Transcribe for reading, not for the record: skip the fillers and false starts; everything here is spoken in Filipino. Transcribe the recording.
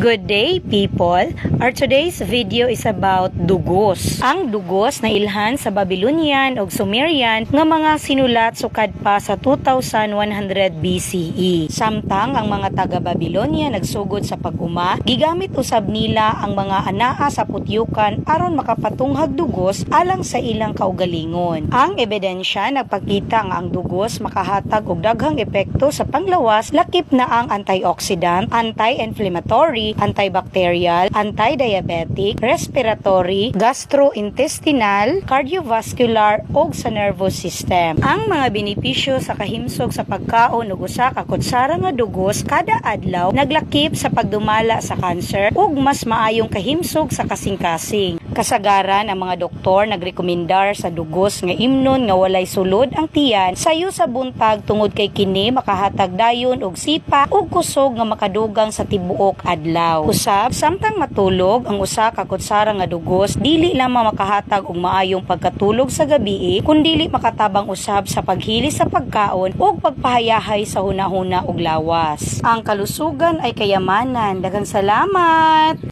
Good day, people! Our today's video is about dugos. Ang dugos na ilhan sa Babylonian o Sumerian nga mga sinulat sukad pa sa 2100 BCE. Samtang ang mga taga-Babylonia nagsugod sa pag-uma, gigamit usab nila ang mga anaa sa putyukan aron makapatunghag dugos alang sa ilang kaugalingon. Ang ebidensya nagpakita nga ang dugos makahatag og daghang epekto sa panglawas, lakip na ang antioxidant, anti-inflammatory, antibacterial, anti-diabetic, respiratory, gastrointestinal, cardiovascular ug sa nervous system. Ang mga benepisyo sa kahimsog sa pagkaon ug usa ka kutsara nga dugos kada adlaw naglakip sa pagdumala sa kanser ug mas maayong kahimsog sa kasing-kasing. Kasagaran ang mga doktor nagrekomendar sa dugos nga imnon nga walay sulod ang tiyan sayo sa buntag tungod kay kini makahatag dayon og sipa ug kusog nga makadugang sa tibuok adlaw. Usab samtang matulog ang usa ka kutsara nga dugos dili lamang makahatag og maayong pagkatulog sa gabii kundi makatabang usab sa paghili sa pagkaon ug pagpahayahay sa hunahuna ug lawas. Ang kalusugan ay kayamanan. Daghang salamat.